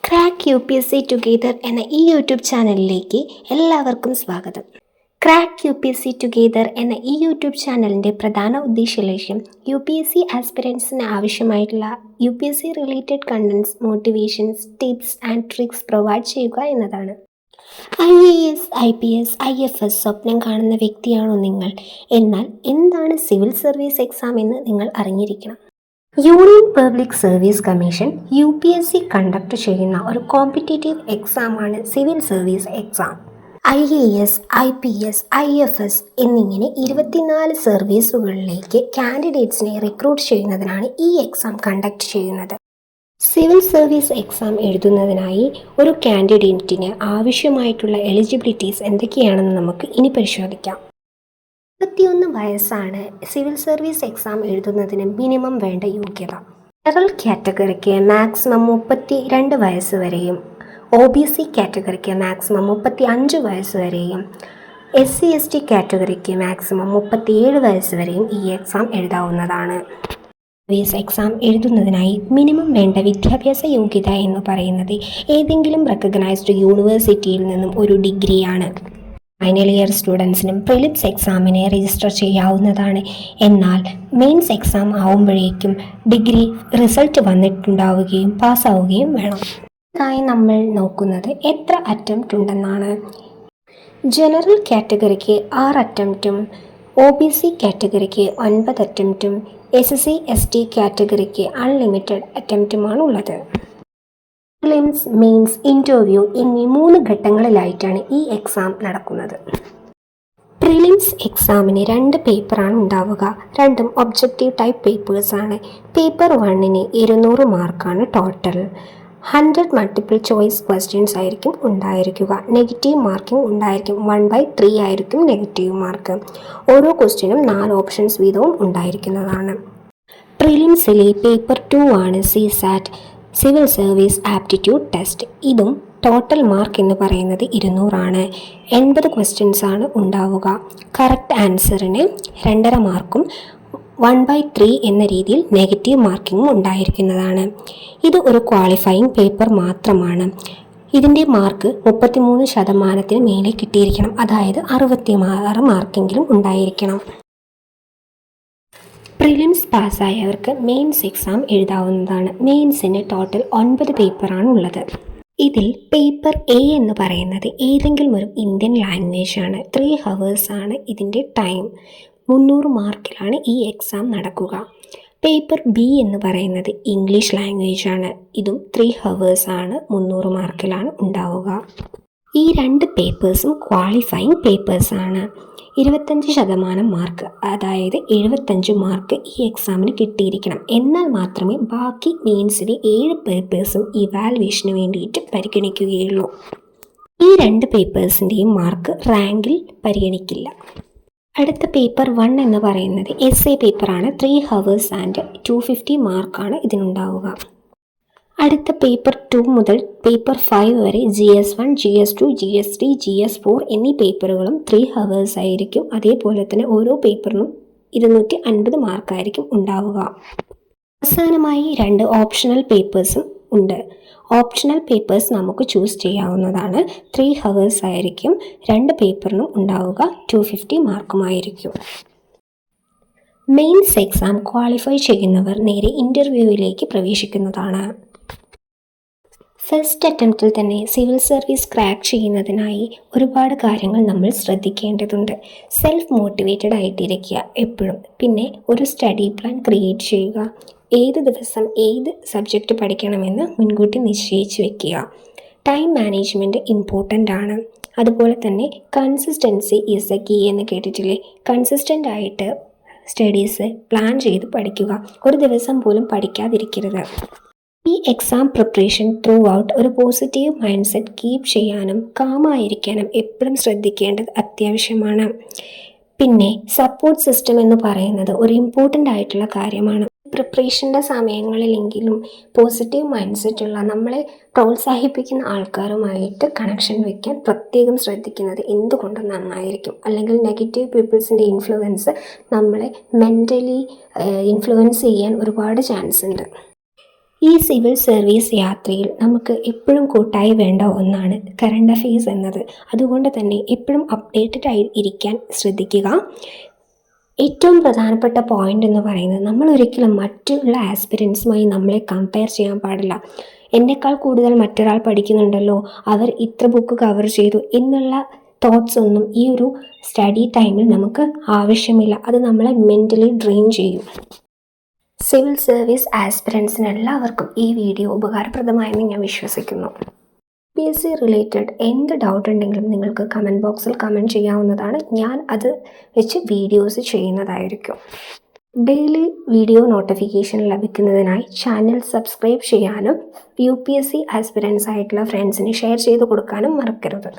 Crack U P S C together എന്ന ഈ YouTube ചാനലിലേക്ക് എല്ലാവർക്കും സ്വാഗതം. Crack U P S C together എന്ന ഈ യൂട്യൂബ് ചാനലിൻ്റെ പ്രധാന ഉദ്ദേശ ലക്ഷ്യം യു പി എസ് സി ആസ്പിരൻസിന് ആവശ്യമായിട്ടുള്ള U P S C related contents, motivations, tips and tricks provide ചെയ്യുക എന്നതാണ്. IAS, IPS, IFS സ്വപ്നം കാണുന്ന വ്യക്തിയാണോ നിങ്ങൾ? എന്നാൽ എന്താണ് സിവിൽ സർവീസ് എക്സാം എന്ന് നിങ്ങൾ അറിഞ്ഞിരിക്കണം. Union public service commission UPSC conduct ചെയ്യുന്ന ഒരു കോമ്പറ്റേറ്റീവ് എക്സാമാണ് civil service exam. IAS, IPS, IFS എന്നിങ്ങനെ 24 സർവീസുകളിലേക്ക് കാൻഡിഡേറ്റ്സിനെ റിക്രൂട്ട് ചെയ്യുന്നതിനാണ് ഈ എക്സാം കണ്ടക്ട് ചെയ്യുന്നത്. സിവിൽ സർവീസ് എക്സാം എഴുതുന്നതിനായി ഒരു കാൻഡിഡേറ്റിന് ആവശ്യമായിട്ടുള്ള എലിജിബിലിറ്റീസ് എന്തൊക്കെയാണെന്ന് നമുക്ക് ഇനി പരിശോധിക്കാം. 21 വയസ്സാണ് സിവിൽ സർവീസ് എക്സാം എഴുതുന്നതിന് മിനിമം വേണ്ട യോഗ്യത. ജനറൽ കാറ്റഗറിക്ക് മാക്സിമം 32 വയസ്സ് വരെയും OBC കാറ്റഗറിക്ക് മാക്സിമം 35 വയസ്സ് വരെയും SC/ST കാറ്റഗറിക്ക് മാക്സിമം 37 വയസ്സ് വരെയും ഈ എക്സാം എഴുതാവുന്നതാണ്. സർവീസ് എക്സാം എഴുതുന്നതിനായി മിനിമം വേണ്ട വിദ്യാഭ്യാസ യോഗ്യത എന്ന് പറയുന്നത് ഏതെങ്കിലും റെക്കഗ്നൈസ്ഡ് യൂണിവേഴ്സിറ്റിയിൽ നിന്നും ഒരു ഡിഗ്രിയാണ്. ഫൈനൽ ഇയർ സ്റ്റുഡൻസിനും പ്രിലിംസ് എക്സാമിനെ രജിസ്റ്റർ ചെയ്യാവുന്നതാണ്. എന്നാൽ മെയിൻസ് എക്സാം ആവുമ്പോഴേക്കും ഡിഗ്രി റിസൾട്ട് വന്നിട്ടുണ്ടാവുകയും പാസ്സാവുകയും വേണം. ഇതായി നമ്മൾ നോക്കുന്നത് എത്ര അറ്റംപ്റ്റ് ഉണ്ടെന്നാണ്. ജനറൽ കാറ്റഗറിക്ക് 6 അറ്റംപ്റ്റും OBC കാറ്റഗറിക്ക് 9 അറ്റംപ്റ്റും SC/ST കാറ്റഗറിക്ക് അൺലിമിറ്റഡ് അറ്റംപ്റ്റുമാണ് ഉള്ളത്. പ്രിലിംസ്, മെയിൻസ്, ഇൻ്റർവ്യൂ എന്നീ 3 ഘട്ടങ്ങളിലായിട്ടാണ് ഈ എക്സാം നടക്കുന്നത്. പ്രിലിംസ് എക്സാമിന് 2 പേപ്പറാണ് ഉണ്ടാവുക. രണ്ടും ഒബ്ജക്റ്റീവ് ടൈപ്പ് പേപ്പേഴ്സാണ്. പേപ്പർ 1ന് 200 മാർക്കാണ് ടോട്ടൽ. 100 മൾട്ടിപ്പിൾ ചോയ്സ് ക്വസ്റ്റ്യൻസ് ആയിരിക്കും ഉണ്ടായിരിക്കുക. നെഗറ്റീവ് മാർക്കിംഗ് ഉണ്ടായിരിക്കും. 1/3 ആയിരിക്കും നെഗറ്റീവ് മാർക്ക്. ഓരോ ക്വസ്റ്റ്യനും 4 ഓപ്ഷൻസ് വീതവും ഉണ്ടായിരിക്കുന്നതാണ്. പ്രിലിംസിലെ പേപ്പർ 2 ആണ് CSAT, civil service aptitude test. ഇതും ടോട്ടൽ മാർക്ക് എന്ന് പറയുന്നത് 200 ആണ്. 80 ക്വസ്റ്റ്യൻസ് ആണ് ഉണ്ടാവുക. കറക്റ്റ് ആൻസറിന് 2.5 മാർക്കും 1/3 എന്ന രീതിയിൽ നെഗറ്റീവ് മാർക്കിങ്ങും ഉണ്ടായിരിക്കുന്നതാണ്. ഇത് ഒരു ക്വാളിഫയിങ് പേപ്പർ മാത്രമാണ്. ഇതിൻ്റെ മാർക്ക് 33% മേലെ കിട്ടിയിരിക്കണം. അതായത് 66 മാർക്കെങ്കിലും ഉണ്ടായിരിക്കണം. പ്രിലിംസ് പാസ്സായവർക്ക് മെയിൻസ് എക്സാം എഴുതാവുന്നതാണ്. മെയിൻസിന് ടോട്ടൽ 9 പേപ്പറാണ് ഉള്ളത്. ഇതിൽ പേപ്പർ A എന്ന് പറയുന്നത് ഏതെങ്കിലും ഒരു ഇന്ത്യൻ ലാംഗ്വേജ് ആണ്. 3 hours ആണ് ഇതിൻ്റെ ടൈം. 300 മാർക്കിലാണ് ഈ എക്സാം നടക്കുക. പേപ്പർ B എന്ന് പറയുന്നത് ഇംഗ്ലീഷ് ലാംഗ്വേജ് ആണ്. ഇതും 3 hours ആണ്. 300 മാർക്കിലാണ് ഉണ്ടാവുക. ഈ 2 പേപ്പേഴ്സും ക്വാളിഫയിങ് പേപ്പേഴ്സാണ്. 25% മാർക്ക്, അതായത് 75 മാർക്ക് ഈ എക്സാമിന് കിട്ടിയിരിക്കണം. എന്നാൽ മാത്രമേ ബാക്കി മെയിൻസിലെ 7 പേപ്പേഴ്സും ഇവാലുവേഷന് വേണ്ടിയിട്ട് പരിഗണിക്കുകയുള്ളൂ. ഈ 2 പേപ്പേഴ്സിൻ്റെയും മാർക്ക് റാങ്കിൽ പരിഗണിക്കില്ല. അടുത്ത പേപ്പർ 1 എന്ന് പറയുന്നത് essay പേപ്പറാണ്. 3 hours ആൻഡ് 250 മാർക്കാണ് ഇതിനുണ്ടാവുക. അടുത്ത പേപ്പർ 2 മുതൽ പേപ്പർ 5 വരെ GS1, GS2, GS3, GS4 എന്നീ പേപ്പറുകളും 3 hours ആയിരിക്കും. അതേപോലെ തന്നെ ഓരോ പേപ്പറിനും 250 മാർക്കായിരിക്കും ഉണ്ടാവുക. അവസാനമായി 2 ഓപ്ഷണൽ പേപ്പേഴ്സും ഉണ്ട്. ഓപ്ഷണൽ പേപ്പേഴ്സ് നമുക്ക് ചൂസ് ചെയ്യാവുന്നതാണ്. 3 hours ആയിരിക്കും. 2 പേപ്പറിനും ഉണ്ടാവുക. 250 മാർക്കുമായിരിക്കും. മെയിൻസ് എക്സാം ക്വാളിഫൈ ചെയ്യുന്നവർ നേരെ ഇൻ്റർവ്യൂവിലേക്ക് പ്രവേശിക്കുന്നതാണ്. ഫസ്റ്റ് അറ്റംപ്റ്റിൽ തന്നെ സിവിൽ സർവീസ് ക്രാക്ക് ചെയ്യുന്നതിനായി ഒരുപാട് കാര്യങ്ങൾ നമ്മൾ ശ്രദ്ധിക്കേണ്ടതുണ്ട്. സെൽഫ് മോട്ടിവേറ്റഡ് ആയിട്ടിരിക്കുക എപ്പോഴും. പിന്നെ ഒരു സ്റ്റഡി പ്ലാൻ ക്രിയേറ്റ് ചെയ്യുക. ഏത് ദിവസം ഏത് സബ്ജക്റ്റ് പഠിക്കണമെന്ന് മുൻകൂട്ടി നിശ്ചയിച്ച് വെക്കുക. ടൈം മാനേജ്മെൻറ്റ് ഇമ്പോർട്ടൻ്റ് ആണ്. അതുപോലെ തന്നെ കൺസിസ്റ്റൻസി ഈസ് എ കീ എന്ന് കേട്ടിട്ടില്ലേ? കൺസിസ്റ്റൻ്റ് ആയിട്ട് സ്റ്റഡീസ് പ്ലാൻ ചെയ്ത് പഠിക്കുക. ഒരു ദിവസം പോലും പഠിക്കാതിരിക്കരുത്. ഈ എക്സാം പ്രിപ്പറേഷൻ ത്രൂ ഔട്ട് ഒരു പോസിറ്റീവ് മൈൻഡ് സെറ്റ് കീപ്പ് ചെയ്യാനും കാമായിരിക്കാനും എപ്പോഴും ശ്രദ്ധിക്കേണ്ടത് അത്യാവശ്യമാണ്. പിന്നെ സപ്പോർട്ട് സിസ്റ്റം എന്ന് പറയുന്നത് ഒരു ഇമ്പോർട്ടൻ്റ് ആയിട്ടുള്ള കാര്യമാണ്. പ്രിപ്പറേഷൻ്റെ സമയങ്ങളിലെങ്കിലും പോസിറ്റീവ് മൈൻഡ് സെറ്റുള്ള നമ്മളെ പ്രോത്സാഹിപ്പിക്കുന്ന ആൾക്കാരുമായിട്ട് കണക്ഷൻ വയ്ക്കാൻ പ്രത്യേകം ശ്രദ്ധിക്കുന്നത് എന്തുകൊണ്ടും നന്നായിരിക്കും. അല്ലെങ്കിൽ നെഗറ്റീവ് പീപ്പിൾസിൻ്റെ ഇൻഫ്ലുവൻസ് നമ്മളെ മെൻ്റലി ഇൻഫ്ലുവൻസ് ചെയ്യാൻ ഒരുപാട് ചാൻസ് ഉണ്ട്. ഈ സിവിൽ സർവീസ് യാത്രയിൽ നമുക്ക് എപ്പോഴും കൂട്ടായി വേണ്ട ഒന്നാണ് കറണ്ട് അഫെയർസ് എന്നത്. അതുകൊണ്ട് തന്നെ എപ്പോഴും അപ്ഡേറ്റഡ് ആയി ഇരിക്കാൻ ശ്രദ്ധിക്കുക. ഏറ്റവും പ്രധാനപ്പെട്ട പോയിന്റ് എന്ന് പറയുന്നത്, നമ്മൾ ഒരിക്കലും മറ്റുള്ള ആസ്പിരൻസുമായി നമ്മളെ കമ്പയർ ചെയ്യാൻ പാടില്ല. എന്നെക്കാൾ കൂടുതൽ മറ്റൊരാൾ പഠിക്കുന്നുണ്ടല്ലോ, അവർ ഇത്ര ബുക്ക് കവർ ചെയ്തു എന്നുള്ള തോട്ട്സ് ഒന്നും ഈ ഒരു സ്റ്റഡി ടൈമിൽ നമുക്ക് ആവശ്യമില്ല. അത് നമ്മളെ മെൻ്റലി ഡ്രെയിൻ ചെയ്യും. സിവിൽ സർവീസ് ആസ്പിരൻസിന് എല്ലാവർക്കും ഈ വീഡിയോ ഉപകാരപ്രദമായെന്ന് ഞാൻ വിശ്വസിക്കുന്നു. UPSC റിലേറ്റഡ് എന്ത് ഡൗട്ട് ഉണ്ടെങ്കിലും നിങ്ങൾക്ക് കമൻറ്റ് ബോക്സിൽ കമൻറ്റ് ചെയ്യാവുന്നതാണ്. ഞാൻ അത് വെച്ച് വീഡിയോസ് ചെയ്യുന്നതായിരിക്കും. ഡെയിലി വീഡിയോ നോട്ടിഫിക്കേഷൻ ലഭിക്കുന്നതിനായി ചാനൽ സബ്സ്ക്രൈബ് ചെയ്യാനും UPSC ആസ്പിരൻസ് ആയിട്ടുള്ള ഫ്രണ്ട്സിന് ഷെയർ ചെയ്ത് കൊടുക്കാനും മറക്കരുത്.